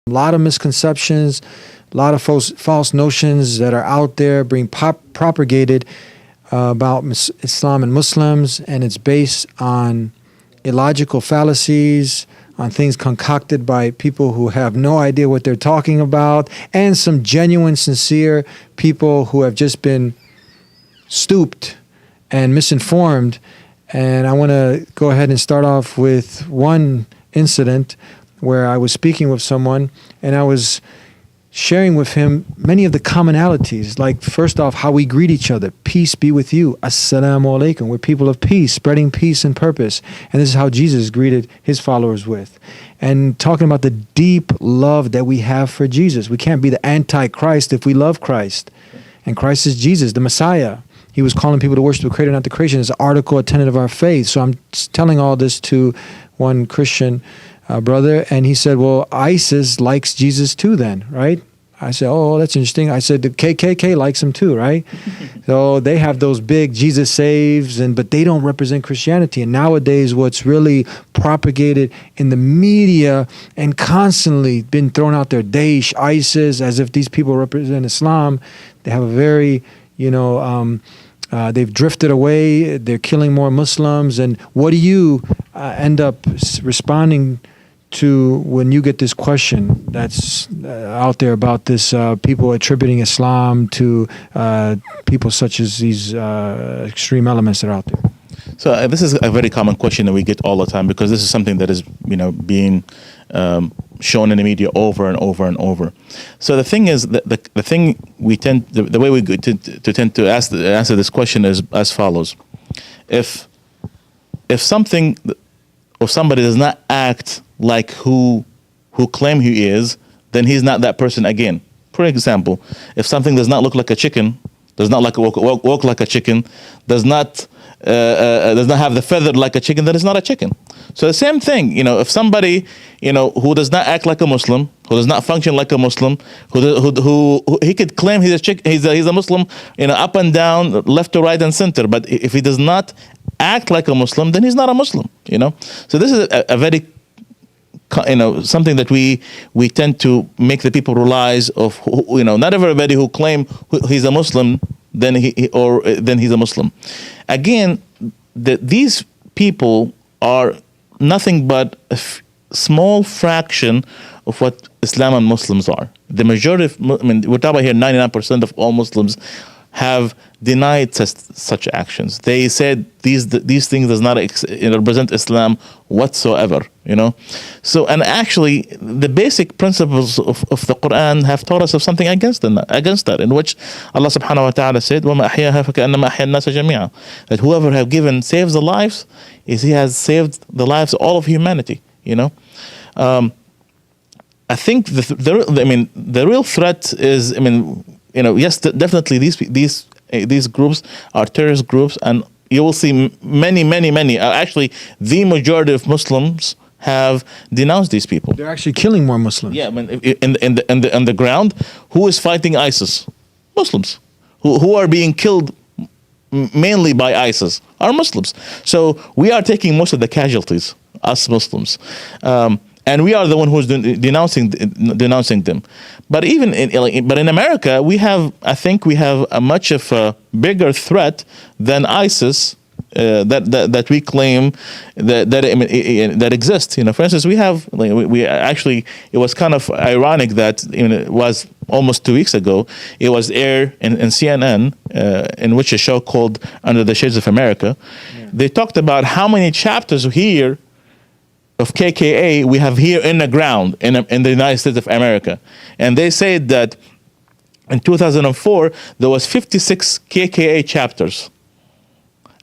A lot of misconceptions, a lot of false notions that are out there being propagated about Islam and Muslims, and it's based on illogical fallacies, on things concocted by people who have no idea what they're talking about, and some genuine, sincere people who have just been stooped and misinformed. And I want to go ahead and start off with one incident where I was speaking with someone and I was sharing with him many of the commonalities, like first off, how we greet each other. Peace be with you. Assalamu alaikum. We're people of peace, spreading peace and purpose. And this is how Jesus greeted his followers with. And talking about the deep love that we have for Jesus. We can't be the anti-Christ if we love Christ. And Christ is Jesus, the Messiah. He was calling people to worship the Creator, not the creation. It's an article, a tenet of our faith. So I'm telling all this to one Christian brother, and he said, well, ISIS likes Jesus too then, right? I said, oh, that's interesting. I said, the KKK likes him too, right? So they have those big Jesus saves, but they don't represent Christianity. And nowadays, what's really propagated in the media and constantly been thrown out there, Daesh, ISIS, as if these people represent Islam. They have a very, they've drifted away. They're killing more Muslims. And what do you end up responding to when you get this question that's out there about this people attributing Islam to people such as these extreme elements that are out there? So this is a very common question that we get all the time, because this is something that is being shown in the media over and over and over. So the thing is, the thing we tend, the way we tend to answer this question is as follows: if something or somebody does not act like who claim he is, then he's not that person again. For example, if something does not look like a chicken, does not walk like a chicken, does not have the feather like a chicken, then it's not a chicken. So the same thing, if somebody, who does not act like a Muslim, who does not function like a Muslim, who he could claim he's a Muslim, up and down, left to right and center, but if he does not act like a Muslim, then he's not a Muslim. So this is a very something that we tend to make the people realize of. Not everybody who claim he's a Muslim then he's a Muslim. Again, these people are nothing but a small fraction of what Islam and Muslims are. The majority we're talking about here 99% of all Muslims have denied such actions. They said these things does not represent Islam whatsoever. So, and actually the basic principles of the Quran have taught us of something against that, in which Allah subhanahu wa ta'ala said, وَمَا أَحْيَاهَا فَكَأَنَّمَا أَحْيَا النَّاسَ جَمِيعًا, that whoever saves the lives, he has saved the lives of all of humanity. I think the real threat is, yes, definitely these groups are terrorist groups, and you will see many. Actually, the majority of Muslims have denounced these people. They're actually killing more Muslims. Yeah, in the ground, who is fighting ISIS? Muslims, who are being killed mainly by ISIS are Muslims. So we are taking most of the casualties, us Muslims. And we are the one who's denouncing them. But in America, I think we have a much of a bigger threat than ISIS that we claim that exists. For instance, we actually, it was kind of ironic that it was almost 2 weeks ago, it was aired in CNN, in which a show called Under the Shades of America. Yeah. They talked about how many chapters here of KKA we have here in the ground in the United States of America. And they said that in 2004, there was 56 KKA chapters.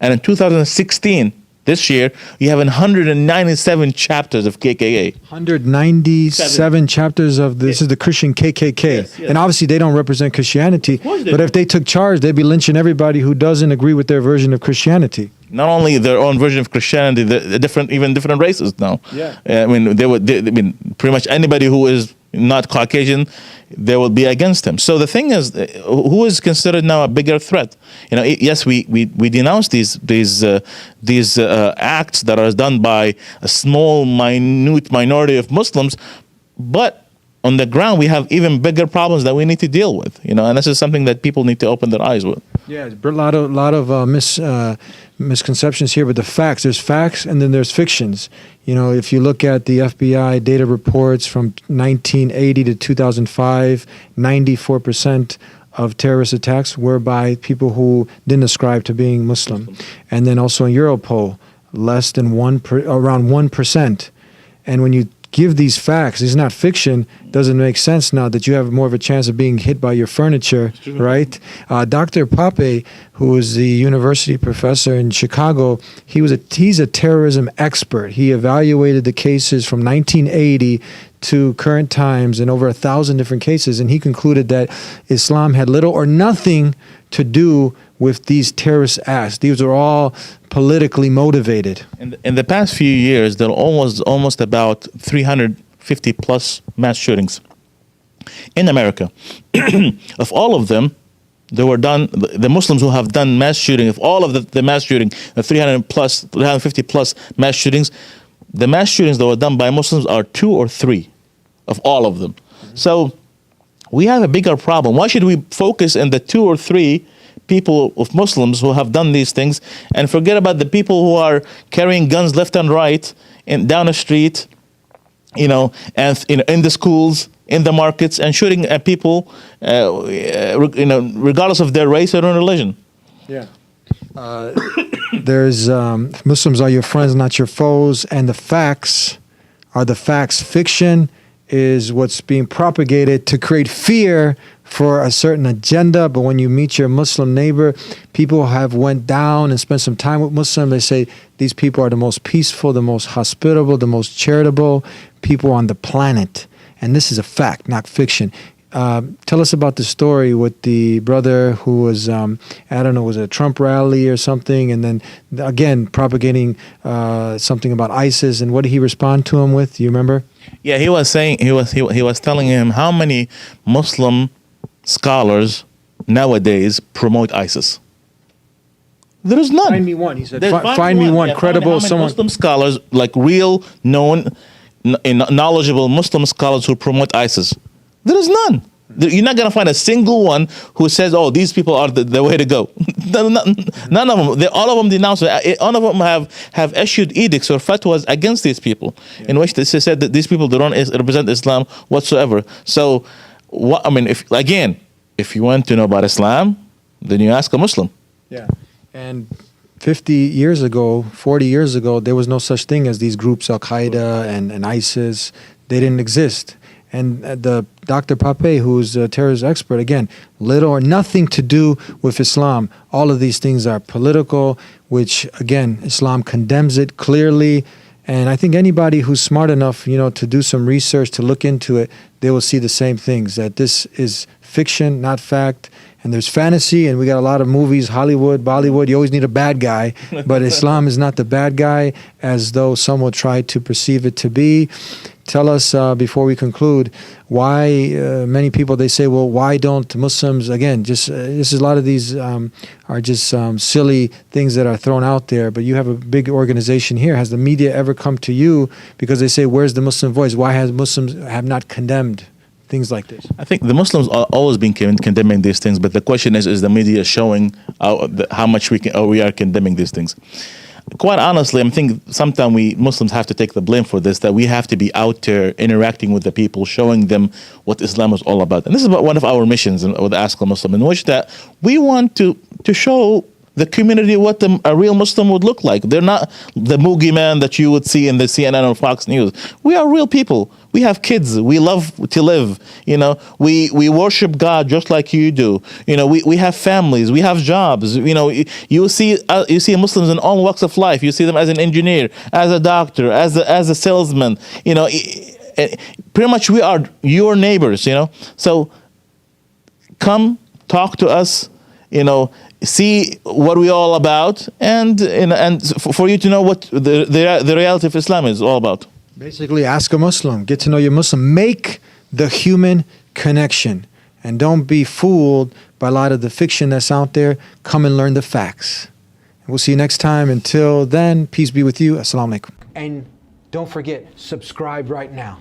And in 2016, this year, you have 197 chapters of KKA. 197 chapters of this is the Christian KKK. Yes. And obviously they don't represent Christianity. But if they took charge, they'd be lynching everybody who doesn't agree with their version of Christianity. Not only their own version of Christianity, even different races now. Yeah. Pretty much anybody who is not Caucasian, they will be against him. So the thing is, who is considered now a bigger threat? Yes, we denounce these acts that are done by a small, minute minority of Muslims, but on the ground, we have even bigger problems that we need to deal with, and this is something that people need to open their eyes with. Yeah, a lot of misconceptions here, but the facts. There's facts, and then there's fictions. If you look at the FBI data reports from 1980 to 2005, 94% of terrorist attacks were by people who didn't ascribe to being Muslim, and then also in Europol, less than around 1%. And when you give these facts, these are not fiction, doesn't make sense now that you have more of a chance of being hit by your furniture, right? Dr. Pape, who is the university professor in Chicago, he's a terrorism expert. He evaluated the cases from 1980 to current times in over 1,000 different cases, and he concluded that Islam had little or nothing to do with these terrorist acts. These are all politically motivated. In the past few years, there are almost about 350 plus mass shootings in America. Of all of them, they were done. The Muslims who have done mass shooting, of all of the mass shooting, the 350 plus mass shootings, the mass shootings that were done by Muslims are 2 or 3 of all of them. So we have a bigger problem. Why should we focus on the 2 or 3 people of Muslims who have done these things and forget about the people who are carrying guns left and right and down the street, and in the schools, in the markets, and shooting at people, regardless of their race or religion? Yeah. There's Muslims are your friends, not your foes, and the facts are the facts. Fiction is what's being propagated to create fear for a certain agenda. But when you meet your Muslim neighbor, people have went down and spent some time with Muslims. They say these people are the most peaceful, the most hospitable, the most charitable people on the planet. And this is a fact, not fiction. Tell us about the story with the brother who was, was it a Trump rally or something, and then again propagating something about ISIS. And what did he respond to him with? Do you remember? Yeah, he was saying he was telling him how many Muslim scholars nowadays promote ISIS. There is none. Find me one. He said, find me one credible someone. Muslim scholars, like real, known, knowledgeable Muslim scholars who promote ISIS. There is none. You're not going to find a single one who says, "Oh, these people are the way to go." None of them. All of them denounce it. All of them have issued edicts or fatwas against these people, in which they said that these people don't represent Islam whatsoever. So, if you want to know about Islam, then you ask a Muslim. Yeah, and 50 years ago, 40 years ago, there was no such thing as these groups, Al Qaeda and ISIS. They didn't exist. And the Dr. Pape, who's a terrorist expert, again, little or nothing to do with Islam. All of these things are political, which, again, Islam condemns it clearly. And I think anybody who's smart enough, to do some research, to look into it, they will see the same things, that this is fiction, not fact. And there's fantasy, and we got a lot of movies, Hollywood, Bollywood. You always need a bad guy, but Islam is not the bad guy, as though some will try to perceive it to be. Tell us, before we conclude, why many people, they say, well, why don't Muslims, again, this is a lot of these are just silly things that are thrown out there, but you have a big organization here. Has the media ever come to you because they say, where's the Muslim voice? Why has Muslims have not condemned things like this? I think the Muslims are always been condemning these things, but the question is the media showing how much we are condemning these things? Quite honestly, I think sometimes we Muslims have to take the blame for this, that we have to be out there interacting with the people, showing them what Islam is all about. And this is one of our missions with Ask a Muslim, in which that we want to show the community what a real Muslim would look like. They're not the boogeyman that you would see in the CNN or Fox News. We are real people. We have kids. We love to live. We worship God just like you do. We have families. We have jobs. You see Muslims in all walks of life. You see them as an engineer, as a doctor, as a salesman. Pretty much we are your neighbors. So come talk to us. See what we're all about, and for you to know what the reality of Islam is all about. Basically, ask a Muslim. Get to know your Muslim. Make the human connection. And don't be fooled by a lot of the fiction that's out there. Come and learn the facts. And we'll see you next time. Until then, peace be with you. Assalamu alaikum. And don't forget, subscribe right now.